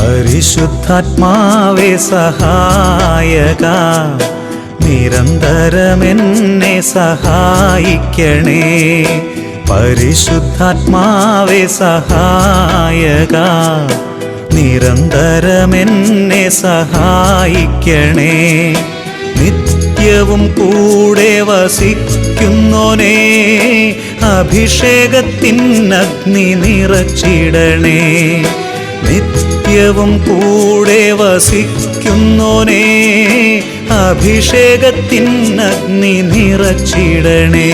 പരിശുദ്ധാത്മാവേ സഹായക, നിരന്തരമെന്നെ സഹായിക്കണേ. പരിശുദ്ധാത്മാവേ സഹായക, നിരന്തരമെന്നെ സഹായിക്കണേ. നിത്യവും കൂടെ വസിക്കുന്നോനേ, അഭിഷേകത്തിനഗ്നി നിറച്ചിടണേ. നിത്യവും കൂടെ വസിക്കുന്നോനേ, അഭിഷേകത്തിനഗ്നി നിറച്ചിടണേ.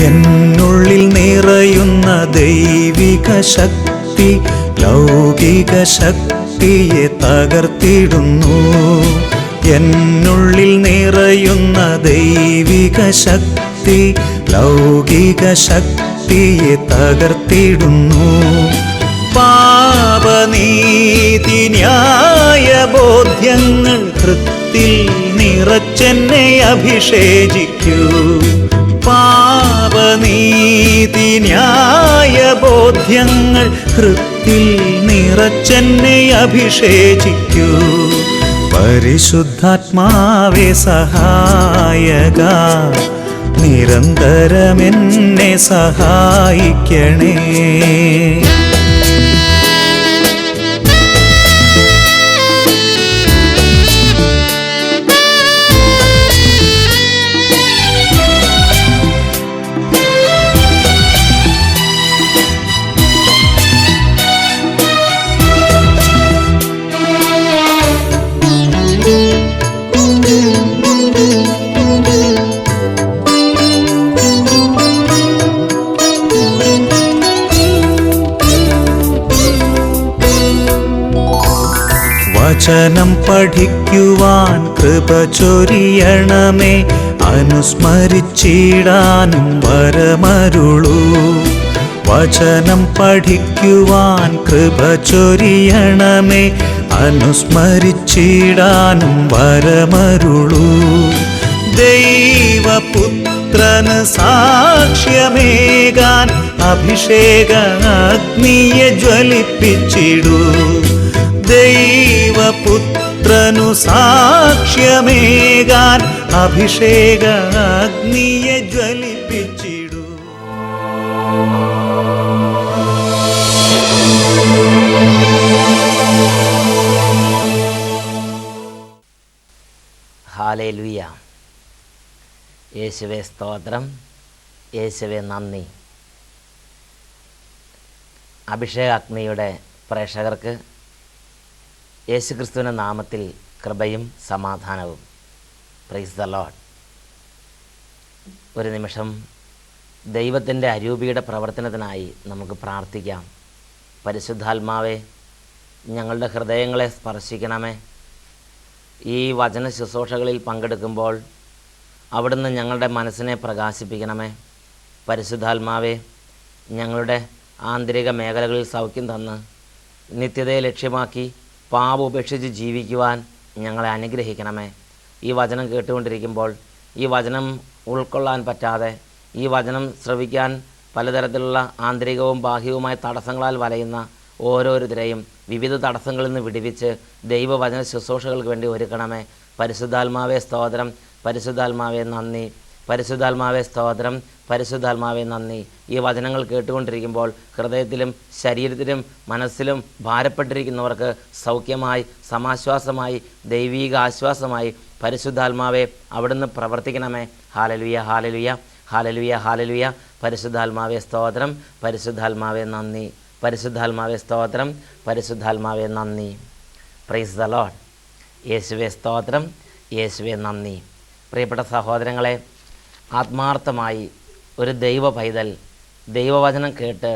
എന്നുള്ളിൽ നിറയുന്ന ദൈവിക ശക്തി ലൗകിക ശക്തിയെ തകർത്തിടുന്നു. എന്നുള്ളിൽ നിറയുന്ന ദൈവിക ശക്തി ലൗകിക ശക്തിയെ തകർത്തിടുന്നു. പാപനീതി ന്യായ ബോധ്യങ്ങൾ ഹൃത്തിൽ നിറച്ചെന്നെ അഭിഷേചിക്കൂ. പാപനീതി ന്യായ ബോധ്യങ്ങൾ ഹൃത്തിൽ നിറച്ചെന്നെ അഭിഷേചിക്കൂ. പരിശുദ്ധാത്മാവേ സഹായക, നിരന്തരമെന്നെ സഹായിക്കണേ. വചനം പഠിക്കുവാൻ കൃപ ചൊരിയണമേ, അനുസ്മരിച്ചിടാനും വരമരുളൂ. വചനം പഠിക്കുവാൻ കൃപ ചൊരിയണമേ, അനുസ്മരിച്ചിടാനും വരമരുളൂ. ദൈവപുത്രന് സാക്ഷ്യമേകാൻ അഭിഷേക അഗ്നിയെ ജ്വലിപ്പിച്ചിടൂ. ദൈവപുത്രനു സാക്ഷ്യമേകാൻ അഭിഷേക അഗ്നിയെ ജ്വലിപ്പിച്ചിടൂ. ഹല്ലേലൂയ. യേശുവേ സ്തോത്രം, യേശുവേ നന്ദി. അഭിഷേക അഗ്നിയുടെ പ്രേക്ഷകർക്ക് യേശുക്രിസ്തുവിൻ്റെ നാമത്തിൽ കൃപയും സമാധാനവും. Price the Lord. ഒരു നിമിഷം ദൈവത്തിൻ്റെ അരൂപിയുടെ പ്രവർത്തനത്തിനായി നമുക്ക് പ്രാർത്ഥിക്കാം. പരിശുദ്ധാത്മാവേ, ഞങ്ങളുടെ ഹൃദയങ്ങളെ സ്പർശിക്കണമേ. ഈ വചന ശുശ്രൂഷകളിൽ പങ്കെടുക്കുമ്പോൾ അവിടുന്ന് ഞങ്ങളുടെ മനസ്സിനെ പ്രകാശിപ്പിക്കണമേ. പരിശുദ്ധാത്മാവേ, ഞങ്ങളുടെ ആന്തരിക മേഖലകളിൽ സൗഖ്യം തന്ന് നിത്യതയെ ലക്ഷ്യമാക്കി പാപം ഉപേക്ഷിച്ച് ജീവിക്കുവാൻ ഞങ്ങളെ അനുഗ്രഹിക്കണമേ. ഈ വചനം കേട്ടുകൊണ്ടിരിക്കുമ്പോൾ ഈ വചനം ഉൾക്കൊള്ളാൻ പറ്റാതെ, ഈ വചനം ശ്രവിക്കാൻ പലതരത്തിലുള്ള ആന്തരികവും ബാഹ്യവുമായ തടസ്സങ്ങളാൽ വലയുന്ന ഓരോരുത്തരെയും വിവിധ തടസ്സങ്ങളിൽ നിന്ന് വിടുവിച്ച് ദൈവവചന ശുശ്രൂഷകൾക്ക് വേണ്ടി ഒരുക്കണമേ. പരിശുദ്ധാത്മാവേ സ്തോത്രം, പരിശുദ്ധാത്മാവേ നന്ദി, പരിശുദ്ധാത്മാവേ സ്തോത്രം, പരിശുദ്ധാത്മാവേ നന്ദി. ഈ വചനങ്ങൾ കേട്ടുകൊണ്ടിരിക്കുമ്പോൾ ഹൃദയത്തിലും ശരീരത്തിലും മനസ്സിലും ഭാരപ്പെട്ടിരിക്കുന്നവർക്ക് സൗഖ്യമായി, സമാശ്വാസമായി, ദൈവീക ആശ്വാസമായി പരിശുദ്ധാത്മാവേ അവിടുന്ന് പ്രവർത്തിക്കണമേ. Hallelujah, hallelujah, hallelujah, hallelujah. പരിശുദ്ധാത്മാവേ സ്തോത്രം, പരിശുദ്ധാത്മാവേ നന്ദി, പരിശുദ്ധാത്മാവേ സ്തോത്രം, പരിശുദ്ധാത്മാവേ നന്ദി. Praise the Lord. യേശുവേ സ്തോത്രം, യേശുവേ നന്ദി. പ്രിയപ്പെട്ട സഹോദരങ്ങളെ, ആത്മാർത്ഥമായി ഒരു ദൈവ പൈതൽ ദൈവവചനം കേട്ട്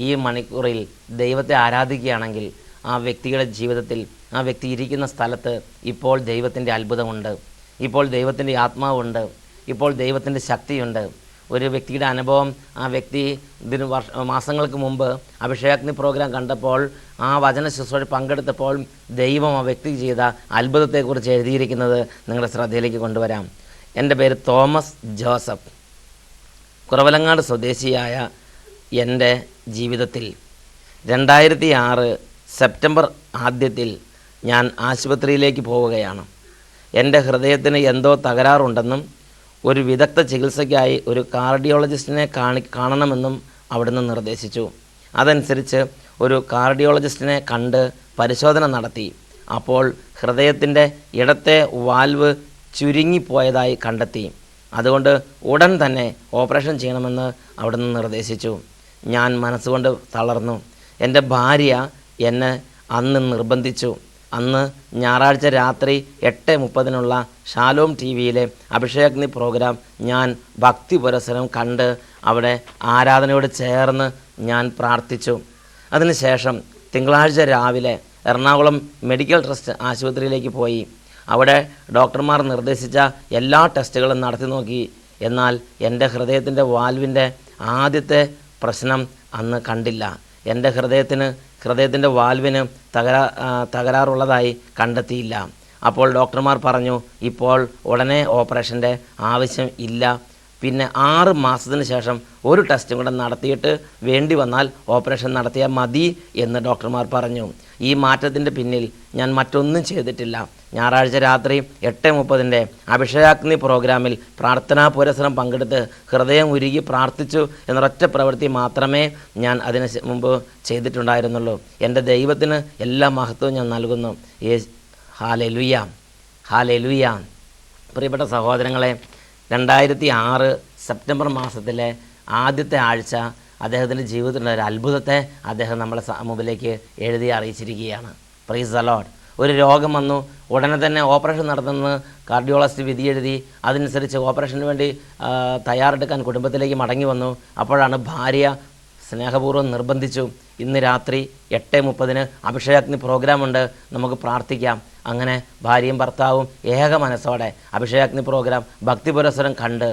ഈ മണിക്കൂറിൽ ദൈവത്തെ ആരാധിക്കുകയാണെങ്കിൽ ആ വ്യക്തിയുടെ ജീവിതത്തിൽ, ആ വ്യക്തി ഇരിക്കുന്ന സ്ഥലത്ത് ഇപ്പോൾ ദൈവത്തിൻ്റെ അത്ഭുതമുണ്ട്, ഇപ്പോൾ ദൈവത്തിൻ്റെ ആത്മാവുണ്ട്, ഇപ്പോൾ ദൈവത്തിൻ്റെ ശക്തിയുണ്ട്. ഒരു വ്യക്തിയുടെ അനുഭവം, ആ വ്യക്തി മാസങ്ങൾക്ക് മുമ്പ് അഭിഷേകാഗ്നി പ്രോഗ്രാം കണ്ടപ്പോൾ, ആ വചന ശുശ്രൂഷ പങ്കെടുത്തപ്പോൾ ദൈവം ആ വ്യക്തി ചെയ്ത അത്ഭുതത്തെക്കുറിച്ച് എഴുതിയിരിക്കുന്നത് നിങ്ങളുടെ ശ്രദ്ധയിലേക്ക് കൊണ്ടുവരാം. എൻ്റെ പേര് തോമസ് ജോസഫ്. കുറവലങ്ങാട് സ്വദേശിയായ എൻ്റെ ജീവിതത്തിൽ 2006 സെപ്റ്റംബർ ആദ്യത്തിൽ ഞാൻ ആശുപത്രിയിലേക്ക് പോവുകയാണ്. എൻ്റെ ഹൃദയത്തിന് എന്തോ തകരാറുണ്ടെന്നും ഒരു വിദഗ്ധ ചികിത്സയ്ക്കായി ഒരു കാർഡിയോളജിസ്റ്റിനെ കാണണമെന്നും അവിടുന്ന് നിർദ്ദേശിച്ചു. അതനുസരിച്ച് ഒരു കാർഡിയോളജിസ്റ്റിനെ കണ്ട് പരിശോധന നടത്തി. അപ്പോൾ ഹൃദയത്തിൻ്റെ ഇടത്തെ വാൽവ് ചുരുങ്ങിപ്പോയതായി കണ്ടെത്തി. അതുകൊണ്ട് ഉടൻ തന്നെ ഓപ്പറേഷൻ ചെയ്യണമെന്ന് അവിടുന്ന് നിർദ്ദേശിച്ചു. ഞാൻ മനസ്സുകൊണ്ട് തളർന്നു. എൻ്റെ ഭാര്യ എന്നെ അന്ന് നിർബന്ധിച്ചു. അന്ന് ഞായറാഴ്ച രാത്രി 8:30 ഷാലോം TV-യിലെ അഭിഷേകാഗ്നി പ്രോഗ്രാം ഞാൻ ഭക്തി പുരസ്സരം കണ്ട് അവിടെ ആരാധനയോട് ചേർന്ന് ഞാൻ പ്രാർത്ഥിച്ചു. അതിനുശേഷം തിങ്കളാഴ്ച രാവിലെ എറണാകുളം മെഡിക്കൽ ട്രസ്റ്റ് ആശുപത്രിയിലേക്ക് പോയി. അവിടെ ഡോക്ടർമാർ നിർദ്ദേശിച്ച എല്ലാ ടെസ്റ്റുകളും നടത്തി നോക്കി. എന്നാൽ എൻ്റെ ഹൃദയത്തിൻ്റെ വാൽവിൻ്റെ ആദ്യത്തെ പ്രശ്നം അന്ന് കണ്ടില്ല. എൻ്റെ ഹൃദയത്തിൻ്റെ വാൽവിന് തകരാറുള്ളതായി കണ്ടെത്തിയില്ല. അപ്പോൾ ഡോക്ടർമാർ പറഞ്ഞു, ഇപ്പോൾ ഉടനെ ഓപ്പറേഷൻ്റെ ആവശ്യം ഇല്ല. പിന്നെ 6 മാസത്തിന് ശേഷം ഒരു ടെസ്റ്റും കൂടെ നടത്തിയിട്ട് വേണ്ടി വന്നാൽ ഓപ്പറേഷൻ നടത്തിയാൽ മതി എന്ന് ഡോക്ടർമാർ പറഞ്ഞു. ഈ മാറ്റത്തിൻ്റെ പിന്നിൽ ഞാൻ മറ്റൊന്നും ചെയ്തിട്ടില്ല. ഞായറാഴ്ച രാത്രി 8:30 അഭിഷേകാഗ്നി പ്രോഗ്രാമിൽ പ്രാർത്ഥനാ പുരസ്സരം പങ്കെടുത്ത് ഹൃദയം ഉരുകി പ്രാർത്ഥിച്ചു എന്നൊരൊറ്റ പ്രവൃത്തി മാത്രമേ ഞാൻ അതിന് മുമ്പ് ചെയ്തിട്ടുണ്ടായിരുന്നുള്ളൂ. എൻ്റെ ദൈവത്തിന് എല്ലാ മഹത്വവും ഞാൻ നൽകുന്നു. Hallelujah, hallelujah. പ്രിയപ്പെട്ട സഹോദരങ്ങളെ, 2006 സെപ്റ്റംബർ മാസത്തിലെ ആദ്യത്തെ ആഴ്ച അദ്ദേഹത്തിൻ്റെ ജീവിതത്തിലുള്ള ഒരു അത്ഭുതത്തെ അദ്ദേഹം നമ്മളെ മുമ്പിലേക്ക് എഴുതി അറിയിച്ചിരിക്കുകയാണ്. Price the Lord. ഒരു രോഗം വന്നു, ഉടനെ തന്നെ ഓപ്പറേഷൻ നടത്തുന്നത് കാർഡിയോളജിസ്റ്റ് വിധി എഴുതി. അതനുസരിച്ച് ഓപ്പറേഷന് വേണ്ടി തയ്യാറെടുക്കാൻ കുടുംബത്തിലേക്ക് മടങ്ങി വന്നു. അപ്പോഴാണ് ഭാര്യ സ്നേഹപൂർവ്വം നിർബന്ധിച്ചു, ഇന്ന് രാത്രി 8:30 അഭിഷേകാഗ്നി പ്രോഗ്രാമുണ്ട്, നമുക്ക് പ്രാർത്ഥിക്കാം. അങ്ങനെ ഭാര്യയും ഭർത്താവും ഏക മനസ്സോടെ അഭിഷേകാഗ്നി പ്രോഗ്രാം ഭക്തി പുരസ്സരം കണ്ട്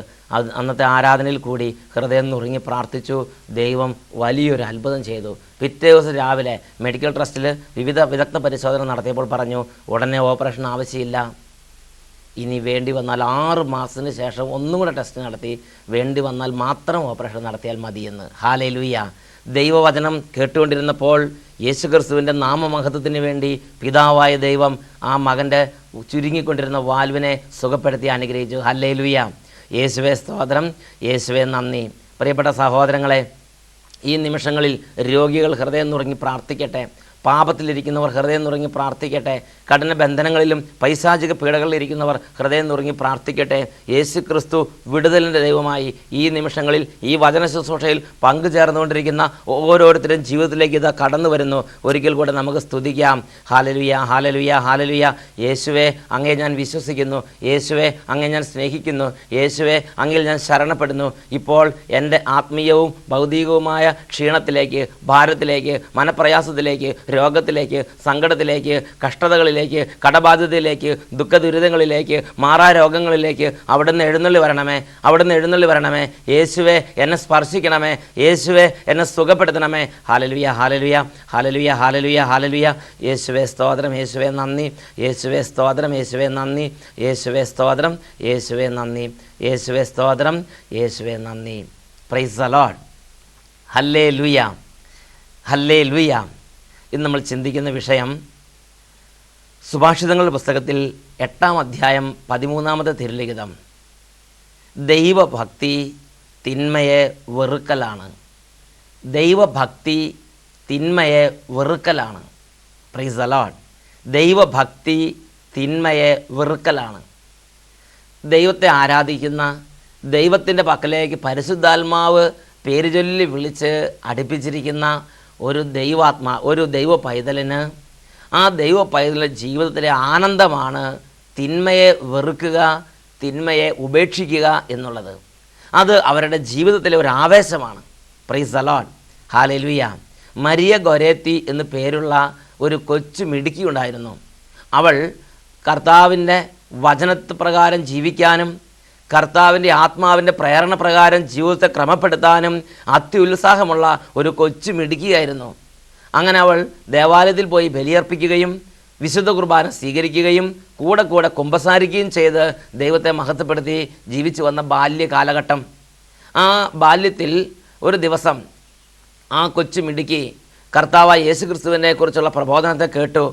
അന്നത്തെ ആരാധനയിൽ കൂടി ഹൃദയം നുറുങ്ങി പ്രാർത്ഥിച്ചു. ദൈവം വലിയൊരു അത്ഭുതം ചെയ്തു. പിറ്റേ ദിവസം രാവിലെ മെഡിക്കൽ ട്രസ്റ്റിൽ വിവിധ വിദഗ്ധ പരിശോധന നടത്തിയപ്പോൾ പറഞ്ഞു, ഉടനെ ഓപ്പറേഷൻ ആവശ്യമില്ല, ഇനി വേണ്ടി വന്നാൽ 6 മാസത്തിന് ശേഷം ഒന്നും കൂടെ ടെസ്റ്റ് നടത്തി വേണ്ടി വന്നാൽ മാത്രം ഓപ്പറേഷൻ നടത്തിയാൽ മതിയെന്ന്. ഹല്ലേലൂയ. ദൈവവചനം കേട്ടുകൊണ്ടിരുന്നപ്പോൾ യേശുക്രിസ്തുവിൻ്റെ നാമമഹത്വത്തിന് വേണ്ടി പിതാവായ ദൈവം ആ മകൻ്റെ ചുരുങ്ങിക്കൊണ്ടിരുന്ന വാൽവിനെ സുഖപ്പെടുത്തി അനുഗ്രഹിച്ചു. ഹല്ലേലൂയ. യേശുവേ സ്തോത്രം, യേശുവേ നന്ദി. പ്രിയപ്പെട്ട സഹോദരങ്ങളെ, ഈ നിമിഷങ്ങളിൽ രോഗികൾ ഹൃദയം നുറുങ്ങി പ്രാർത്ഥിക്കട്ടെ. പാപത്തിലിരിക്കുന്നവർ ഹൃദയം നുറുങ്ങി പ്രാർത്ഥിക്കട്ടെ. കഠിന ബന്ധനങ്ങളിലും പൈശാചിക പീഡകളിലിരിക്കുന്നവർ ഹൃദയം നുറുങ്ങി പ്രാർത്ഥിക്കട്ടെ. യേശു ക്രിസ്തു വിടുതലിൻ്റെ ദൈവമായി ഈ നിമിഷങ്ങളിൽ ഈ വചന ശുശ്രൂഷയിൽ പങ്കുചേർന്നുകൊണ്ടിരിക്കുന്ന ഓരോരുത്തരും ജീവിതത്തിലേക്ക് ഇതാ കടന്നു വരുന്നു. ഒരിക്കൽ കൂടെ നമുക്ക് സ്തുതിക്കാം. Hallelujah, hallelujah, hallelujah. യേശുവേ, അങ്ങയെ ഞാൻ വിശ്വസിക്കുന്നു. യേശുവേ, അങ്ങയെ ഞാൻ സ്നേഹിക്കുന്നു. യേശുവേ, അങ്ങയിൽ ഞാൻ ശരണപ്പെടുന്നു. ഇപ്പോൾ എൻ്റെ ആത്മീയവും ഭൗതികവുമായ ക്ഷീണത്തിലേക്ക്, ഭാരത്തിലേക്ക്, മനപ്രയാസത്തിലേക്ക്, രോഗത്തിലേക്ക്, സങ്കടത്തിലേക്ക്, കഷ്ടതകളിലേക്ക്, കടബാധ്യതയിലേക്ക്, ദുഃഖദുരിതങ്ങളിലേക്ക്, മാറാരോഗങ്ങളിലേക്ക് അവിടുന്ന് എഴുന്നള്ളി വരണമേ, അവിടുന്ന് എഴുന്നള്ളി വരണമേ. യേശുവേ, എന്നെ സ്പർശിക്കണമേ. യേശുവേ, എന്നെ സുഖപ്പെടുത്തണമേ. Hallelujah, hallelujah, hallelujah, hallelujah, hallelujah. യേശുവേ സ്തോത്രം, യേശുവേ നന്ദി. യേശുവേ സ്തോത്രം, യേശുവേ നന്ദി. യേശുവേ സ്തോത്രം, യേശുവേ നന്ദി. യേശുവേ സ്തോത്രം, യേശുവേ നന്ദി. Praise the Lord. Hallelujah, hallelujah. ഇന്ന് നമ്മൾ ചിന്തിക്കുന്ന വിഷയം സുഭാഷിതങ്ങളുടെ പുസ്തകത്തിൽ 8-ാം അധ്യായം 13-ാമത്തെ തിരുലിഖിതം. ദൈവഭക്തി തിന്മയെ വെറുക്കലാണ്. ദൈവഭക്തി തിന്മയെ വെറുക്കലാണ്. Price the Lord. ദൈവഭക്തി തിന്മയെ വെറുക്കലാണ്. ദൈവത്തെ ആരാധിക്കുന്ന, ദൈവത്തിൻ്റെ പക്കലേക്ക് പരിശുദ്ധാത്മാവ് പേര് ചൊല്ലി വിളിച്ച് അടുപ്പിച്ചിരിക്കുന്ന ഒരു ദൈവ പൈതലിന്, ആ ദൈവ പൈതലിൻ്റെ ജീവിതത്തിലെ ആനന്ദമാണ് തിന്മയെ വെറുക്കുക, തിന്മയെ ഉപേക്ഷിക്കുക എന്നുള്ളത്. അത് അവരുടെ ജീവിതത്തിലെ ഒരു ആവേശമാണ്. Price the Lord. Hallelujah. Maria Goretti എന്ന് പേരുള്ള ഒരു കൊച്ചു മിടുക്കി ഉണ്ടായിരുന്നു. അവൾ കർത്താവിൻ്റെ വചനപ്രകാരം ജീവിക്കാനും കർത്താവിൻ്റെ ആത്മാവിൻ്റെ പ്രേരണ പ്രകാരം ജീവിതത്തെ ക്രമപ്പെടുത്താനും അത്യുത്സാഹമുള്ള ഒരു കൊച്ചു മിടുക്കിയായിരുന്നു. അങ്ങനെ അവൾ ദേവാലയത്തിൽ പോയി ബലിയർപ്പിക്കുകയും വിശുദ്ധ കുർബാന സ്വീകരിക്കുകയും കൂടെ കൂടെ കുമ്പസാരിക്കുകയും ചെയ്ത് ദൈവത്തെ മഹത്വപ്പെടുത്തി ജീവിച്ചു വന്ന ബാല്യകാലഘട്ടം. ആ ബാല്യത്തിൽ ഒരു ദിവസം ആ കൊച്ചു മിടുക്കി കർത്താവായ യേശുക്രിസ്തുവിനെ കുറിച്ചുള്ള പ്രബോധനത്തെ കേട്ടു.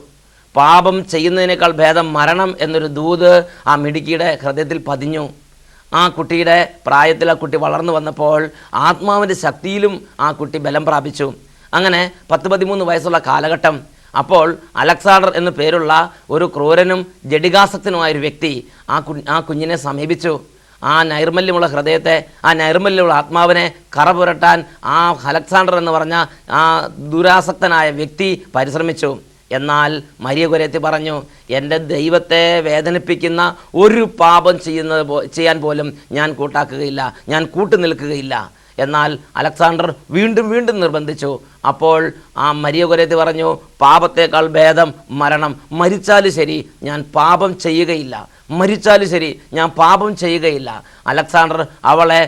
പാപം ചെയ്യുന്നതിനേക്കാൾ ഭേദം മരണം എന്നൊരു ദൂത് ആ മിടുക്കിയുടെ ഹൃദയത്തിൽ പതിഞ്ഞു. ആ കുട്ടിയുടെ പ്രായത്തിൽ ആ കുട്ടി വളർന്നു വന്നപ്പോൾ ആത്മാവിൻ്റെ ശക്തിയിലും ആ കുട്ടി ബലം പ്രാപിച്ചു. അങ്ങനെ 10-13 വയസ്സുള്ള കാലഘട്ടം. അപ്പോൾ അലക്സാണ്ടർ എന്നു പേരുള്ള ഒരു ക്രൂരനും ജഡികാസക്തനുമായൊരു വ്യക്തി ആ കുഞ്ഞിനെ സമീപിച്ചു. ആ നൈർമല്യമുള്ള ഹൃദയത്തെ, ആ നൈർമല്യമുള്ള ആത്മാവിനെ കറ പുരട്ടാൻ ആ അലക്സാണ്ടർ എന്ന് പറഞ്ഞ ആ ദുരാസക്തനായ വ്യക്തി പരിശ്രമിച്ചു. എന്നാൽ മരിയ ഗൊരേത്തി പറഞ്ഞു, എൻ്റെ ദൈവത്തെ വേദനിപ്പിക്കുന്ന ഒരു പാപം ചെയ്യാൻ പോലും ഞാൻ കൂട്ടാക്കുകയില്ല, ഞാൻ കൂട്ടുനിൽക്കുകയില്ല. എന്നാൽ അലക്സാണ്ടർ വീണ്ടും വീണ്ടും നിർബന്ധിച്ചു. അപ്പോൾ ആ മരിയ ഗൊരേത്തി പറഞ്ഞു, പാപത്തേക്കാൾ ഭേദം മരണം. മരിച്ചാലും ശരി ഞാൻ പാപം ചെയ്യുകയില്ല, മരിച്ചാലും ശരി ഞാൻ പാപം ചെയ്യുകയില്ല. അലക്സാണ്ടർ അവളെ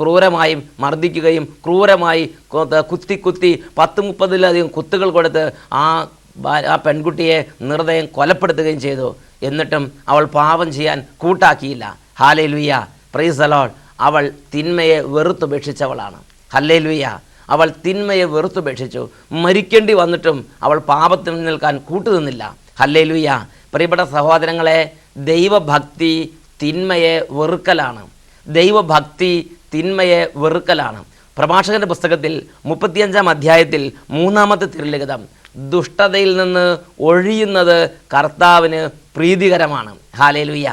ക്രൂരമായി മർദ്ദിക്കുകയും ക്രൂരമായി കുത്തി 10-30 കുത്തുകൾ കൊടുത്ത് ആ പെൺകുട്ടിയെ നിർദ്ദയം കൊലപ്പെടുത്തുകയും ചെയ്തു. എന്നിട്ടും അവൾ പാപം ചെയ്യാൻ കൂട്ടാക്കിയില്ല. ഹല്ലേലൂയ. Price the Lord. അവൾ തിന്മയെ വെറുത്തുപേക്ഷിച്ചവളാണ്. ഹല്ലേലൂയ. അവൾ തിന്മയെ വെറുത്തുപേക്ഷിച്ചു. മരിക്കേണ്ടി വന്നിട്ടും അവൾ പാപത്തിൽ നിൽക്കാൻ കൂട്ടുനിന്നില്ല. ഹല്ലേലൂയ. പ്രിയപ്പെട്ട സഹോദരങ്ങളെ, ദൈവഭക്തി തിന്മയെ വെറുക്കലാണ്. ദൈവഭക്തി തിന്മയെ വെറുക്കലാണ്. പ്രഭാഷകന്റെ പുസ്തകത്തിൽ 35-ാം അധ്യായത്തിൽ 3-ാമത്തെ തിരുലിഖിതം, ദുഷ്ടതയിൽ നിന്ന് ഒഴിയുന്നത് കർത്താവിന് പ്രീതികരമാണ്. ഹല്ലേലൂയ.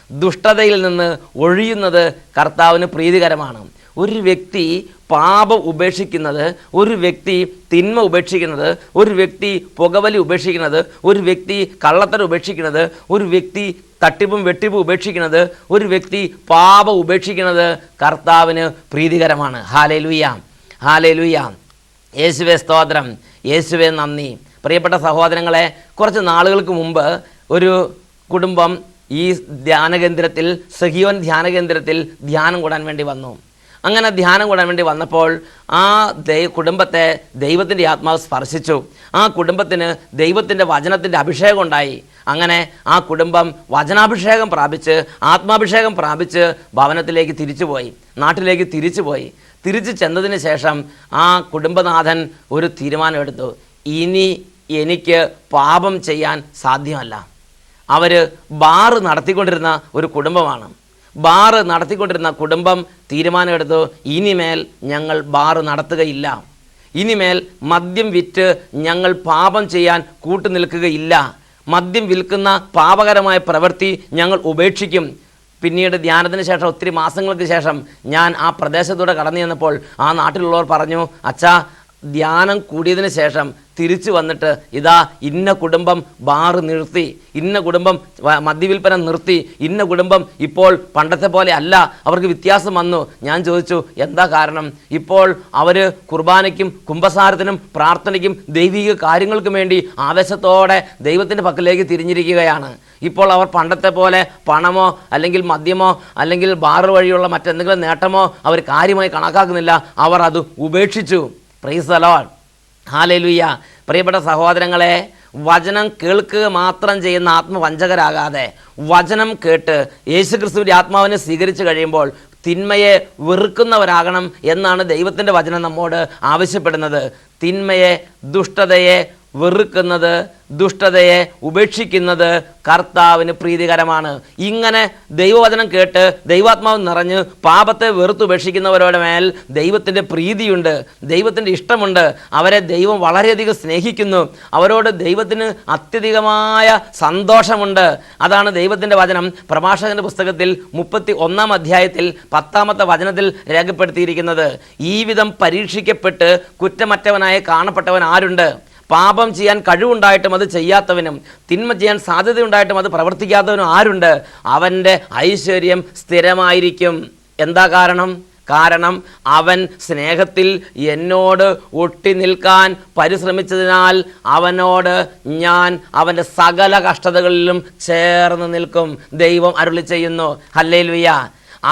ദുഷ്ടതയിൽ നിന്ന് ഒഴിയുന്നത് കർത്താവിന് പ്രീതികരമാണ്. ഒരു വ്യക്തി പാപം ഉപേക്ഷിക്കുന്നത്, ഒരു വ്യക്തി തിന്മ ഉപേക്ഷിക്കുന്നത്, ഒരു വ്യക്തി പുകവലി ഉപേക്ഷിക്കുന്നത്, ഒരു വ്യക്തി കള്ളത്തരം ഉപേക്ഷിക്കുന്നത്, ഒരു വ്യക്തി തട്ടിപ്പും വെട്ടിപ്പും ഉപേക്ഷിക്കുന്നത്, ഒരു വ്യക്തി പാപം ഉപേക്ഷിക്കുന്നത് കർത്താവിന് പ്രീതികരമാണ്. ഹല്ലേലൂയ. ഹല്ലേലൂയ. യേശുവേ സ്തോത്രം, യേശുവേ നന്ദി. പ്രിയപ്പെട്ട സഹോദരങ്ങളെ, കുറച്ച് നാളുകൾക്ക് മുമ്പ് ഒരു കുടുംബം ഈ ധ്യാനകേന്ദ്രത്തിൽ, സഹിയോൻ ധ്യാനകേന്ദ്രത്തിൽ ധ്യാനം കൂടാൻ വേണ്ടി വന്നു. അങ്ങനെ ധ്യാനം കൂടാൻ വേണ്ടി വന്നപ്പോൾ ആ കുടുംബത്തെ ദൈവത്തിൻ്റെ ആത്മാവ് സ്പർശിച്ചു. ആ കുടുംബത്തിന് ദൈവത്തിൻ്റെ വചനത്തിൻ്റെ അഭിഷേകം ഉണ്ടായി. അങ്ങനെ ആ കുടുംബം വചനാഭിഷേകം പ്രാപിച്ച്, ആത്മാഭിഷേകം പ്രാപിച്ച് ഭവനത്തിലേക്ക് തിരിച്ചുപോയി, നാട്ടിലേക്ക് തിരിച്ചുപോയി. തിരിച്ചു ചെന്നതിന് ശേഷം ആ കുടുംബനാഥൻ ഒരു തീരുമാനമെടുത്തു, ഇനി എനിക്ക് പാപം ചെയ്യാൻ സാധ്യമല്ല. അവർ ബാറ് നടത്തിക്കൊണ്ടിരുന്ന ഒരു കുടുംബമാണ്. ബാറ് നടത്തിക്കൊണ്ടിരുന്ന കുടുംബം തീരുമാനമെടുത്തു, ഇനിമേൽ ഞങ്ങൾ ബാറ് നടത്തുകയില്ല, ഇനിമേൽ മദ്യം വിറ്റ് ഞങ്ങൾ പാപം ചെയ്യാൻ കൂട്ടുനിൽക്കുകയില്ല, മദ്യം വിൽക്കുന്ന പാപകരമായ പ്രവൃത്തി ഞങ്ങൾ ഉപേക്ഷിക്കും. പിന്നീട് ധ്യാനത്തിന് ശേഷം ഒത്തിരി മാസങ്ങൾക്ക് ശേഷം ഞാൻ ആ പ്രദേശത്തൂടെ കടന്നു ചെന്നപ്പോൾ ആ നാട്ടിലുള്ളവർ പറഞ്ഞു, അച്ഛാ, ധ്യാനം കൂടിയതിന് ശേഷം തിരിച്ചു വന്നിട്ട് ഇതാ ഇന്ന കുടുംബം ബാറ് നിർത്തി, ഇന്ന കുടുംബം മദ്യവിൽപ്പന നിർത്തി, ഇന്ന കുടുംബം ഇപ്പോൾ പണ്ടത്തെ പോലെ അല്ല, അവർക്ക് വ്യത്യാസം വന്നു. ഞാൻ ചോദിച്ചു, എന്താ കാരണം? ഇപ്പോൾ അവർ കുർബാനയ്ക്കും കുമ്പസാരത്തിനും പ്രാർത്ഥനയ്ക്കും ദൈവിക കാര്യങ്ങൾക്കും വേണ്ടി ആവേശത്തോടെ ദൈവത്തിൻ്റെ പക്കലേക്ക് തിരിഞ്ഞിരിക്കുകയാണ്. ഇപ്പോൾ അവർ പണ്ടത്തെ പോലെ പണമോ അല്ലെങ്കിൽ മദ്യമോ അല്ലെങ്കിൽ ബാറ് വഴിയുള്ള മറ്റെന്തെങ്കിലും നേട്ടമോ അവർ കാര്യമായി കണക്കാക്കുന്നില്ല. അവർ അത് ഉപേക്ഷിച്ചു. Price the Lord. ഹല്ലേലൂയ. പ്രിയപ്പെട്ട സഹോദരങ്ങളെ, വചനം കേൾക്കുക മാത്രം ചെയ്യുന്ന ആത്മവഞ്ചകരാകാതെ വചനം കേട്ട് യേശുക്രിസ്തുവിൻ്റെ ആത്മാവിനെ സ്വീകരിച്ചു കഴിയുമ്പോൾ തിന്മയെ വെറുക്കുന്നവരാകണം എന്നാണ് ദൈവത്തിൻ്റെ വചനം നമ്മോട് ആവശ്യപ്പെടുന്നത്. തിന്മയെ, ദുഷ്ടതയെ വെറുക്കുന്നത്, ദുഷ്ടതയെ ഉപേക്ഷിക്കുന്നത് കർത്താവിന് പ്രീതികരമാണ്. ഇങ്ങനെ ദൈവവചനം കേട്ട് ദൈവാത്മാവ് നിറഞ്ഞ് പാപത്തെ വെറുത്തുപേക്ഷിക്കുന്നവരുടെ മേൽ ദൈവത്തിൻ്റെ പ്രീതിയുണ്ട്, ദൈവത്തിൻ്റെ ഇഷ്ടമുണ്ട്. അവരെ ദൈവം വളരെയധികം സ്നേഹിക്കുന്നു. അവരോട് ദൈവത്തിന് അത്യധികമായ സന്തോഷമുണ്ട്. അതാണ് ദൈവത്തിൻ്റെ വചനം പ്രഭാഷകൻ്റെ പുസ്തകത്തിൽ 31-ാം അധ്യായത്തിൽ 10-ാമത്തെ വചനത്തിൽ രേഖപ്പെടുത്തിയിരിക്കുന്നത്. ഈ വിധം പരീക്ഷിക്കപ്പെട്ട് കുറ്റമറ്റവനായി കാണപ്പെട്ടവൻ ആരുണ്ട്? പാപം ചെയ്യാൻ കഴിവുണ്ടായിട്ടും അത് ചെയ്യാത്തവനും തിന്മ ചെയ്യാൻ സാധ്യതയുണ്ടായിട്ടും അത് പ്രവർത്തിക്കാത്തവനും ആരുണ്ട്? അവൻ്റെ ഐശ്വര്യം സ്ഥിരമായിരിക്കും. എന്താ കാരണം അവൻ സ്നേഹത്തിൽ എന്നോട് ഒട്ടി നിൽക്കാൻ പരിശ്രമിച്ചതിനാൽ അവനോട് ഞാൻ അവൻ്റെ സകല കഷ്ടതകളിലും ചേർന്ന് നിൽക്കും. ദൈവം അരുളി ചെയ്യുന്നു. ഹല്ലേലൂയ.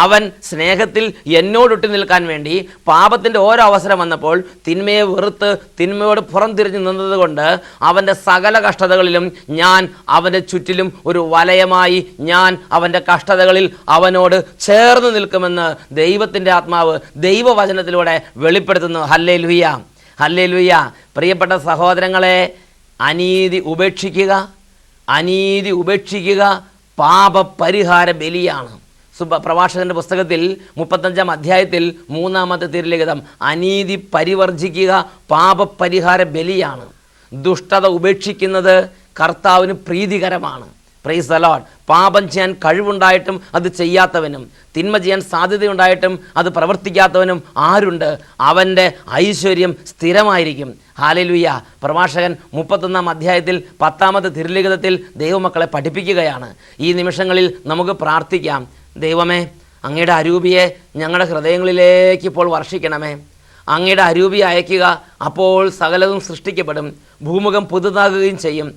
അവൻ സ്നേഹത്തിൽ എന്നോടൊട്ടി നിൽക്കാൻ വേണ്ടി പാപത്തിൻ്റെ ഓരോ അവസരം വന്നപ്പോൾ തിന്മയെ വെറുത്ത് തിന്മയോട് പുറം തിരിഞ്ഞു നിന്നതുകൊണ്ട് അവൻ്റെ സകല കഷ്ടതകളിലും ഞാൻ അവൻ്റെ ചുറ്റിലും ഒരു വലയമായി ഞാൻ അവൻ്റെ കഷ്ടതകളിൽ അവനോട് ചേർന്ന് നിൽക്കുമെന്ന് ദൈവത്തിൻ്റെ ആത്മാവ് ദൈവവചനത്തിലൂടെ വെളിപ്പെടുത്തുന്നു. Hallelujah, hallelujah. പ്രിയപ്പെട്ട സഹോദരങ്ങളെ, അനീതി ഉപേക്ഷിക്കുക പാപപരിഹാര ബലിയാണ്. പ്രഭാഷകന്റെ പുസ്തകത്തിൽ 35-ാം അധ്യായത്തിൽ 3-ാമത്തെ തിരുലിഖിതം, അനീതി പരിവർജിക്കുക പാപപരിഹാര ബലിയാണ്. ദുഷ്ടത ഉപേക്ഷിക്കുന്നത് കർത്താവിന് പ്രീതികരമാണ്. Price the Lord. പാപം ചെയ്യാൻ കഴിവുണ്ടായിട്ടും അത് ചെയ്യാത്തവനും തിന്മ ചെയ്യാൻ സാധ്യതയുണ്ടായിട്ടും അത് പ്രവർത്തിക്കാത്തവനും ആരുണ്ട്? അവൻ്റെ ഐശ്വര്യം സ്ഥിരമായിരിക്കും. ഹല്ലേലൂയ. പ്രഭാഷകൻ 31-ാം അധ്യായത്തിൽ 10-ാമത്തെ തിരുലിഖിതത്തിൽ ദൈവമക്കളെ പഠിപ്പിക്കുകയാണ്. ഈ നിമിഷങ്ങളിൽ നമുക്ക് പ്രാർത്ഥിക്കാം. ദൈവമേ, അങ്ങയുടെ അരൂപിയെ ഞങ്ങളുടെ ഹൃദയങ്ങളിലേക്ക് ഇപ്പോൾ വർഷിക്കണമേ. അങ്ങയുടെ അരൂപി അയക്കുക, അപ്പോൾ സകലതും സൃഷ്ടിക്കപ്പെടും, ഭൂമുഖം പുതുതാകുകയും ചെയ്യും.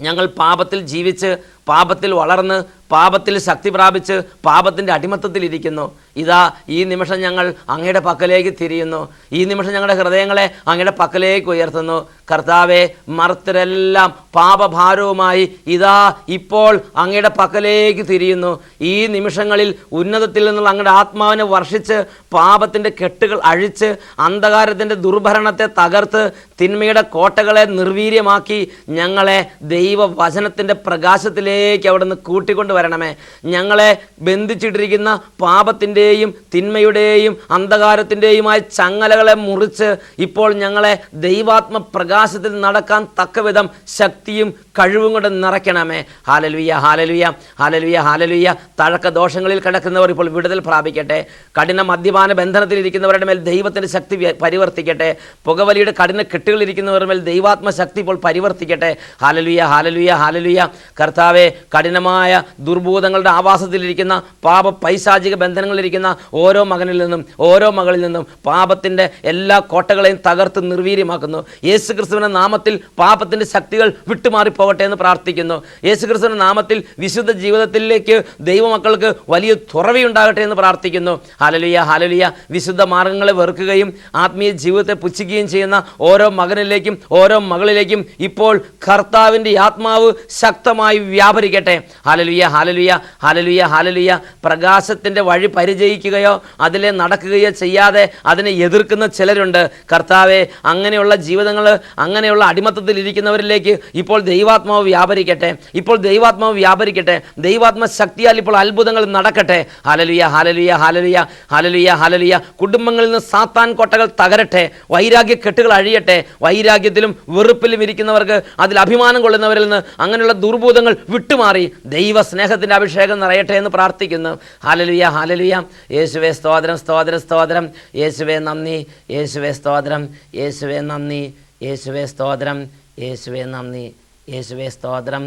ഞങ്ങൾ പാപത്തിൽ ജീവിച്ച് പാപത്തിൽ വളർന്ന് പാപത്തിൽ ശക്തി പ്രാപിച്ച് പാപത്തിൻ്റെ അടിമത്തത്തിലിരിക്കുന്നു. ഇതാ ഈ നിമിഷം ഞങ്ങൾ അങ്ങയുടെ പക്കലേക്ക് തിരിയുന്നു. ഈ നിമിഷം ഞങ്ങളുടെ ഹൃദയങ്ങളെ അങ്ങയുടെ പക്കലേക്ക് ഉയർത്തുന്നു. കർത്താവെ, മർത്യരെല്ലാം പാപഭാരവുമായി ഇതാ ഇപ്പോൾ അങ്ങയുടെ പക്കലേക്ക് തിരിയുന്നു. ഈ നിമിഷങ്ങളിൽ ഉന്നതത്തിൽ നിന്നുള്ള അങ്ങയുടെ ആത്മാവിനെ വർഷിച്ച് പാപത്തിൻ്റെ കെട്ടുകൾ അഴിച്ച് അന്ധകാരത്തിൻ്റെ ദുർഭരണത്തെ തകർത്ത് തിന്മയുടെ കോട്ടകളെ നിർവീര്യമാക്കി ഞങ്ങളെ ദൈവവചനത്തിൻ്റെ പ്രകാശത്തിലേക്ക് അവിടുന്ന് കൂട്ടിക്കൊണ്ട് വരണമേ. ഞങ്ങളെ ബന്ധിച്ചിട്ടിരിക്കുന്ന പാപത്തിൻ്റെയും തിന്മയുടെയും അന്ധകാരത്തിൻ്റെയുമായ ചങ്ങലകളെ മുറിച്ച് ഇപ്പോൾ ഞങ്ങളെ ദൈവാത്മ പ്രകാശത്തിൽ നടക്കാൻ തക്കവിധം ശക്തിയും കഴിവും കൊണ്ട് നിറയ്ക്കണമേ. Hallelujah, hallelujah, hallelujah, hallelujah. തഴക്ക ദോഷങ്ങളിൽ കിടക്കുന്നവർ ഇപ്പോൾ വിടുതൽ പ്രാപിക്കട്ടെ. കഠിന മദ്യപാന ബന്ധനത്തിലിരിക്കുന്നവരുടെ മേൽ ദൈവത്തിൻ്റെ ശക്തി പരിവർത്തിക്കട്ടെ. പുകവലിയുടെ കഠിന കെട്ടുകളിരിക്കുന്നവരുടെ മേൽ ദൈവാത്മ ശക്തി ഇപ്പോൾ പരിവർത്തിക്കട്ടെ. Hallelujah, hallelujah, hallelujah. കർത്താവെ, കഠിനമായ ദുർഭൂതങ്ങളുടെ ആവാസത്തിലിരിക്കുന്ന പാപ പൈശാചിക ബന്ധനങ്ങളിലിരിക്കുന്ന ഓരോ മകനിൽ നിന്നും ഓരോ മകളിൽ നിന്നും പാപത്തിൻ്റെ എല്ലാ കോട്ടകളെയും തകർത്ത് നിർവീര്യമാക്കുന്നു. യേശുക്രിസ്തുവിൻ്റെ നാമത്തിൽ പാപത്തിൻ്റെ ശക്തികൾ വിട്ടുമാറിപ്പോകട്ടെ എന്ന് പ്രാർത്ഥിക്കുന്നു. യേശുക്രിസ്തുവിൻ്റെ നാമത്തിൽ വിശുദ്ധ ജീവിതത്തിലേക്ക് ദൈവമക്കൾക്ക് വലിയ തുറവിയുണ്ടാകട്ടെ എന്ന് പ്രാർത്ഥിക്കുന്നു. Hallelujah, hallelujah. വിശുദ്ധ മാർഗങ്ങളെ വെറുക്കുകയും ആത്മീയ ജീവിതത്തെ പുച്ഛിക്കുകയും ചെയ്യുന്ന ഓരോ മകനിലേക്കും ഓരോ മകളിലേക്കും ഇപ്പോൾ കർത്താവിൻ്റെ ആത്മാവ് ശക്തമായി വ്യാപരിക്കട്ടെ. Hallelujah, hallelujah, hallelujah, hallelujah. പ്രകാശത്തിൻ്റെ വഴി പരിചയിക്കുകയോ അതിലെ നടക്കുകയോ ചെയ്യാതെ അതിനെ എതിർക്കുന്ന ചിലരുണ്ട്. കർത്താവെ, അങ്ങനെയുള്ള ജീവിതങ്ങൾ, അങ്ങനെയുള്ള അടിമത്തത്തിലിരിക്കുന്നവരിലേക്ക് ഇപ്പോൾ ദൈവാത്മാവ് വ്യാപരിക്കട്ടെ. ഇപ്പോൾ ദൈവാത്മാവ് വ്യാപരിക്കട്ടെ. ദൈവാത്മ ശക്തിയാൽ ഇപ്പോൾ അത്ഭുതങ്ങൾ നടക്കട്ടെ. Hallelujah, hallelujah, hallelujah, hallelujah, hallelujah. കുടുംബങ്ങളിൽ നിന്ന് സാത്താൻ കോട്ടകൾ തകരട്ടെ. വൈരാഗ്യ കെട്ടുകൾ അഴിയട്ടെ. വൈരാഗ്യത്തിലും വെറുപ്പിലും ഇരിക്കുന്നവർക്ക്, അതിൽ അഭിമാനം കൊള്ളുന്നവരിൽ നിന്ന് അങ്ങനെയുള്ള ദുർഭൂതങ്ങൾ വിട്ടുമാറി ദൈവ സ്നേഹത്തിൻ്റെ അഭിഷേകം നിറയട്ടെ എന്ന് പ്രാർത്ഥിക്കുന്നു. Hallelujah, hallelujah. യേശുവേ സ്തോത്രം, സ്തോത്രം, സ്തോത്രം. യേശുവേ നന്ദി, യേശുവേ സ്തോത്രം, യേശുവേ നന്ദി, യേശുവേ സ്തോത്രം, യേശുവേ നന്ദി, യേശുവേ സ്തോത്രം,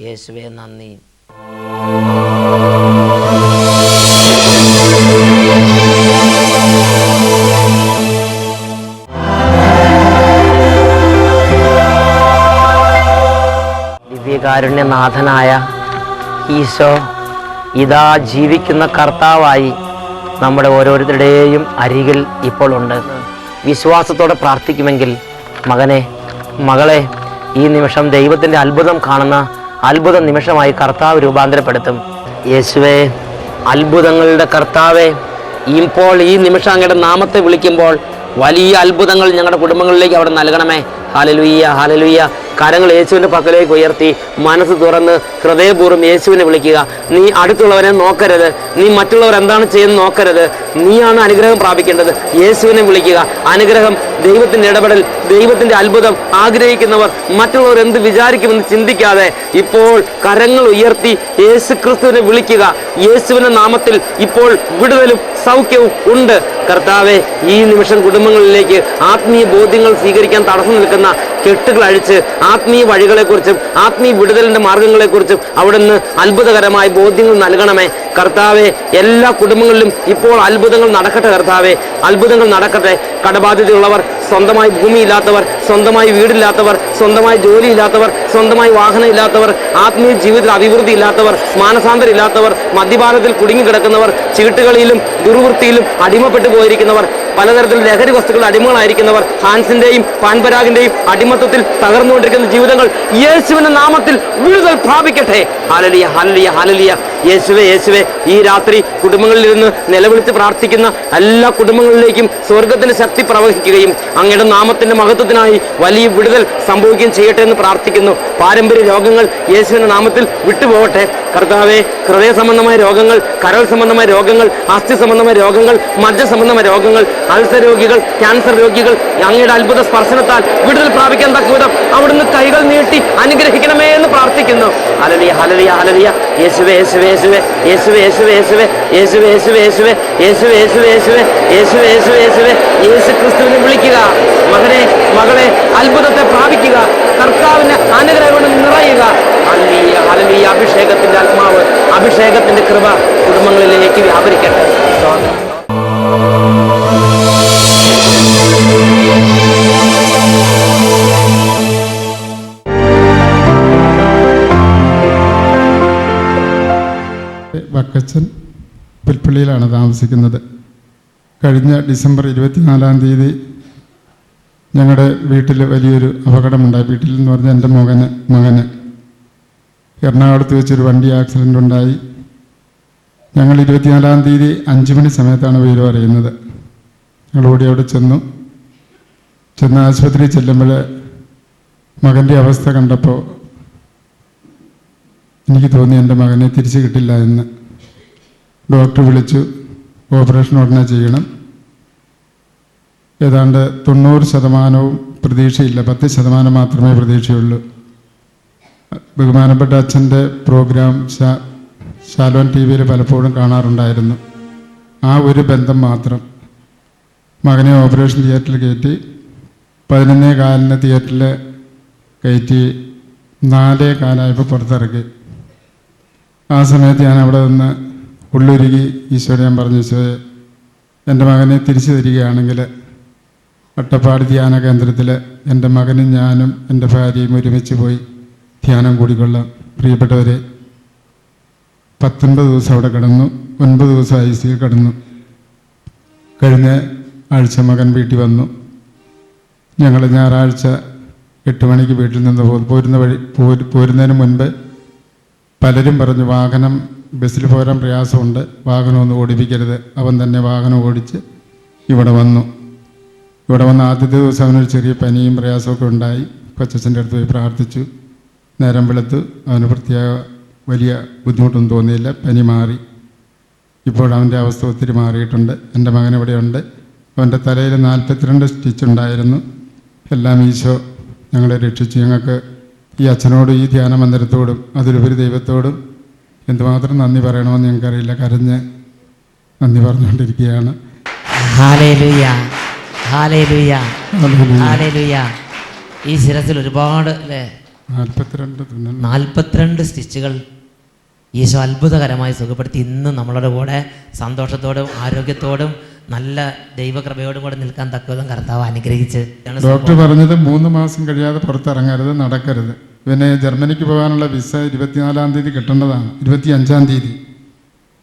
യേശുവേ നന്ദി. ദിവ്യകാരുണ്യനാഥനായ ഈശോ ഇതാ ജീവിക്കുന്ന കർത്താവായി നമ്മുടെ ഓരോരുത്തരുടെയും അരികിൽ ഇപ്പോൾ ഉണ്ട്. വിശ്വാസത്തോടെ പ്രാർത്ഥിക്കുമെങ്കിൽ മകനെ, മകളെ, ഈ നിമിഷം ദൈവത്തിൻ്റെ അത്ഭുതം കാണുന്ന അത്ഭുത നിമിഷമായി കർത്താവ് രൂപാന്തരപ്പെടുത്തും. യേശുവേ, അത്ഭുതങ്ങളുടെ കർത്താവേ, ഇപ്പോൾ ഈ നിമിഷം അങ്ങയുടെ നാമത്തെ വിളിക്കുമ്പോൾ വലിയ അത്ഭുതങ്ങൾ ഞങ്ങളുടെ കുടുംബങ്ങളിലേക്ക് അവിടെ നൽകണമേ. Hallelujah, hallelujah. കരങ്ങൾ യേശുവിൻ്റെ പക്കലേക്ക് ഉയർത്തി മനസ്സ് തുറന്ന് ഹൃദയപൂർവ്വം യേശുവിനെ വിളിക്കുക. നീ അടുത്തുള്ളവരെ നോക്കരുത്, നീ മറ്റുള്ളവർ എന്താണ് ചെയ്യുന്നത് നോക്കരുത്, നീയാണ് അനുഗ്രഹം പ്രാപിക്കേണ്ടത്. യേശുവിനെ വിളിക്കുക. അനുഗ്രഹം, ദൈവത്തിൻ്റെ ഇടപെടൽ, ദൈവത്തിൻ്റെ അത്ഭുതം ആഗ്രഹിക്കുന്നവർ മറ്റുള്ളവർ എന്ത് വിചാരിക്കുമെന്ന് ചിന്തിക്കാതെ ഇപ്പോൾ കരങ്ങൾ ഉയർത്തി യേശു ക്രിസ്തുവിനെ വിളിക്കുക. യേശുവിൻ്റെ നാമത്തിൽ ഇപ്പോൾ വിടുതലും സൗഖ്യവും ഉണ്ട്. കർത്താവെ, ഈ നിമിഷം കുടുംബങ്ങളിലേക്ക് ആത്മീയ ബോധ്യങ്ങൾ സ്വീകരിക്കാൻ തടസ്സം നിൽക്കുന്ന കെട്ടുകൾ അഴിച്ച് ആത്മീയ വഴികളെക്കുറിച്ചും ആത്മീയ വിടുതലിൻ്റെ മാർഗങ്ങളെക്കുറിച്ചും അവിടുന്ന് അത്ഭുതകരമായ ബോധ്യങ്ങൾ നൽകണമേ. കർത്താവെ, എല്ലാ കുടുംബങ്ങളിലും ഇപ്പോൾ അത്ഭുതങ്ങൾ നടക്കട്ടെ. കർത്താവെ, അത്ഭുതങ്ങൾ നടക്കട്ടെ. കടബാധ്യതയുള്ളവർ, സ്വന്തമായി ഭൂമിയില്ലാത്തവർ, സ്വന്തമായി വീടില്ലാത്തവർ, സ്വന്തമായി ജോലിയില്ലാത്തവർ, സ്വന്തമായി വാഹനം ഇല്ലാത്തവർ, ആത്മീയ ജീവിതത്തിൽ അഭിവൃദ്ധി ഇല്ലാത്തവർ, മാനസാന്തരം ഇല്ലാത്തവർ, മദ്യപാനത്തിൽ കുടുങ്ങിക്കിടക്കുന്നവർ, ചീട്ടുകളിലും ദുർവൃത്തിയിലും അടിമപ്പെട്ടു പോയിരിക്കുന്നവർ, പലതരത്തിൽ ലഹരി വസ്തുക്കളുടെ അടിമകളായിരിക്കുന്നവർ, ഹാൻസിന്റെയും പാൻപരാഗിന്റെയും അടിമത്വത്തിൽ തകർന്നുകൊണ്ടിരിക്കുന്ന ജീവിതങ്ങൾ യേശുവിന്റെ നാമത്തിൽ വിടുതൽ പ്രാപിക്കട്ടെ. Hallelujah, hallelujah, hallelujah. യേശുവേ, യേശുവേ, ഈ രാത്രി കുടുംബങ്ങളിൽ ഇരുന്ന് നിലവിളിച്ച് പ്രാർത്ഥിക്കുന്ന എല്ലാ കുടുംബങ്ങളിലേക്കും സ്വർഗത്തിന്റെ ശക്തി പ്രവഹിക്കുകയും അങ്ങയുടെ നാമത്തിന്റെ മഹത്വത്തിനായി വലിയ വിടുതൽ സംഭവിക്കുകയും ചെയ്യട്ടെ എന്ന് പ്രാർത്ഥിക്കുന്നു. പാരമ്പര്യ രോഗങ്ങൾ യേശുവിന്റെ നാമത്തിൽ വിട്ടുപോകട്ടെ. കർത്താവെ, ഹൃദയ സംബന്ധമായ രോഗങ്ങൾ, കരൾ സംബന്ധമായ രോഗങ്ങൾ, അസ്ഥി സംബന്ധമായ രോഗങ്ങൾ, മജ്ജ സംബന്ധമായ രോഗങ്ങൾ, അൾസർ രോഗികൾ, ക്യാൻസർ രോഗികൾ അങ്ങയുടെ അത്ഭുത സ്പർശനത്താൽ വിടുതൽ പ്രാപിക്കാൻ തക്കവിധം അവിടുന്ന് കൈകൾ നീട്ടി അനുഗ്രഹിക്കണമേ എന്ന് പ്രാർത്ഥിക്കുന്നു. Hallelujah, hallelujah, hallelujah. യേശുവേ, യേശുവേ, യേശുവേ, യേശുവേ, യേശുവേ, യേശുവേ, യേശുവേ, യേശുവേ, യേശുവേ, യേശുവേ, യേശുവേ, യേശുവേ, യേശുവേ, യേശുവേ, യേശുവേ. യേശു ക്രിസ്തുവിനെ വിളിക്കുക. മകനെ, മകളെ, അത്ഭുതത്തെ പ്രാപിക്കുക. കർത്താവിന്റെ അനുഗ്രഹം കൊണ്ട് നിറയുക. Hallelujah, hallelujah. അഭിഷേകത്തിന്റെ ആത്മാവ്, അഭിഷേകത്തിന്റെ കൃപ കുടുംബങ്ങളിലേക്ക് വ്യാപരിക്കട്ടെ. വക്കച്ചൻ പുൽപ്പള്ളിയിലാണ് താമസിക്കുന്നത്. കഴിഞ്ഞ ഡിസംബർ 24-ാം തീയതി ഞങ്ങളുടെ വീട്ടിൽ വലിയൊരു അപകടമുണ്ടായി. വീട്ടിൽ എന്ന് പറഞ്ഞാൽ എൻ്റെ മകന് എറണാകുളത്ത് വെച്ചൊരു വണ്ടി ആക്സിഡൻ്റ് ഉണ്ടായി. ഞങ്ങൾ 24-ാം തീയതി 5 മണി സമയത്താണ് വിവരം അറിയുന്നത്. ഞങ്ങൾ ഓടി അവിടെ ചെന്ന് ആശുപത്രിയിൽ ചെല്ലുമ്പോൾ മകൻ്റെ അവസ്ഥ കണ്ടപ്പോൾ എനിക്ക് തോന്നി എൻ്റെ മകനെ തിരിച്ചു കിട്ടില്ല എന്ന്. ഡോക്ടർ വിളിച്ചു, ഓപ്പറേഷൻ ഉടനെ ചെയ്യണം. ഏതാണ്ട് 90% പ്രതീക്ഷയില്ല, 10% മാത്രമേ പ്രതീക്ഷയുള്ളൂ. ബഹുമാനപ്പെട്ട അച്ഛൻ്റെ പ്രോഗ്രാം ശാലോൻ TV പലപ്പോഴും കാണാറുണ്ടായിരുന്നു. ആ ഒരു ബന്ധം മാത്രം. മകനെ ഓപ്പറേഷൻ തിയേറ്ററിൽ കയറ്റി 11:15 തിയേറ്ററിൽ കയറ്റി 4:15 പുറത്തിറക്കി. ആ സമയത്ത് ഞാൻ അവിടെ നിന്ന് ഉള്ളുരുകി ഈശോയോട് ഞാൻ പറഞ്ഞു, ഈശോയെ, എൻ്റെ മകനെ തിരിച്ചു തരികയാണെങ്കിൽ അട്ടപ്പാടി ധ്യാന കേന്ദ്രത്തിൽ എൻ്റെ മകനും ഞാനും എൻ്റെ ഭാര്യയും ഒരുമിച്ച് പോയി ധ്യാനം കൂടിക്കൊള്ളാം. പ്രിയപ്പെട്ടവരെ, 19 ദിവസം അവിടെ കിടന്നു, 9 ദിവസം ICU കിടന്നു. കഴിഞ്ഞ ആഴ്ച മകൻ വീട്ടിൽ വന്നു. ഞങ്ങൾ ഞായറാഴ്ച 8 മണിക്ക് വീട്ടിൽ നിന്ന് പോരുന്നതിന് മുൻപ് പലരും പറഞ്ഞു, വാഹനം ബസ്സിൽ പോരാൻ പ്രയാസമുണ്ട്, വാഹനമൊന്നും ഓടിപ്പിക്കരുത്. അവൻ തന്നെ വാഹനം ഓടിച്ച് ഇവിടെ വന്നു. ഇവിടെ വന്ന ആദ്യത്തെ ദിവസം അവനൊരു ചെറിയ പനിയും പ്രയാസമൊക്കെ ഉണ്ടായി. കൊച്ചച്ഛൻ്റെ അടുത്ത് പോയി പ്രാർത്ഥിച്ചു. നേരം വെളുത്ത് അവന് പ്രത്യേക വലിയ ബുദ്ധിമുട്ടൊന്നും തോന്നിയില്ല, പനി മാറി. ഇപ്പോൾ അവൻ്റെ അവസ്ഥ ഒത്തിരി മാറിയിട്ടുണ്ട്. എൻ്റെ മകൻ ഇവിടെയുണ്ട്. അവൻ്റെ തലയിൽ 42 സ്റ്റിച്ച് ഉണ്ടായിരുന്നു. എല്ലാം ഈശോ ഞങ്ങളെ രക്ഷിച്ചു. ഞങ്ങൾക്ക് ഈ അച്ഛനോടും ഈ ധ്യാന മന്ദിരത്തോടും അതിലുപരി ദൈവത്തോടും എന്തുമാത്രം നന്ദി പറയണമെന്ന് ഞങ്ങൾക്കറിയില്ല. കരഞ്ഞ് നന്ദി പറഞ്ഞുകൊണ്ടിരിക്കുകയാണ്. Hallelujah, hallelujah, hallelujah. ഈ ശിരസിൽ ഒരുപാട് 42 സ്റ്റിച്ചുകൾ ഈശോ അത്ഭുതകരമായി സുഖപ്പെടുത്തി. ഇന്ന് നമ്മളുടെ കൂടെ സന്തോഷത്തോടും ആരോഗ്യത്തോടും നല്ല ദൈവകൃപയോടും കൂടെ നിൽക്കാൻ തക്കവിധം കർത്താവ് അനുഗ്രഹിച്ച്. ഡോക്ടർ പറഞ്ഞത് 3 മാസം കഴിയാതെ പുറത്തിറങ്ങരുത്, നടക്കരുത്. പിന്നെ ജർമ്മനിക്ക് പോകാനുള്ള വിസ 24-ാം തീയതി കിട്ടേണ്ടതാണ്, 25-ാം തീയതി.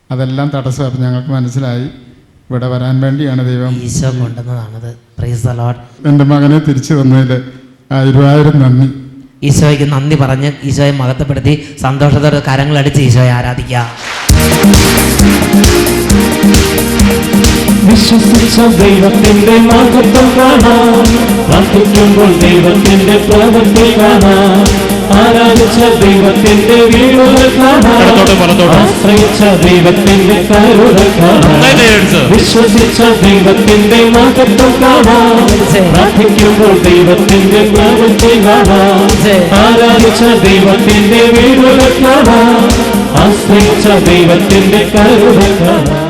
അതെല്ലാം തടസ്സം. അപ്പം ഞങ്ങൾക്ക് മനസ്സിലായി ഇവിടെ വരാൻ വേണ്ടിയാണ് ദൈവം ഈശോ കൊണ്ടുവന്നതാണത്. Praise the Lord. എൻ്റെ മകനെ തിരിച്ചു തന്നതിൽ 1000 നന്ദി. ഈശോയ്ക്ക് നന്ദി പറഞ്ഞ് ഈശോയെ മഹത്വപ്പെടുത്തി സന്തോഷത്തോടെ കരങ്ങളടിച്ച് ഈശോയെ ആരാധിക്കുക. വിശ്വസിച്ച ദൈവത്തിന്റെ മഹത്വം കാണാം, പ്രാർത്ഥിക്കുമ്പോൾ ദൈവത്തിന്റെ പ്രവൃത്തി കാണാം, ആരാധിച്ച ദൈവത്തിന്റെ വീടുകൾ കാണാം, ആശ്രയിച്ച ദൈവത്തിന്റെ കരുണ കാണാം, വിശ്വസിച്ച ദൈവത്തിന്റെ മഹത്വം കാണാം, പ്രാർത്ഥിക്കുമ്പോൾ ദൈവത്തിന്റെ പ്രവൃത്തി കാണാം, ആരാധിച്ച ദൈവത്തിന്റെ വീടുകൾ കാണാം, ആശ്രയിച്ച ദൈവത്തിന്റെ കരുണ കാണാം.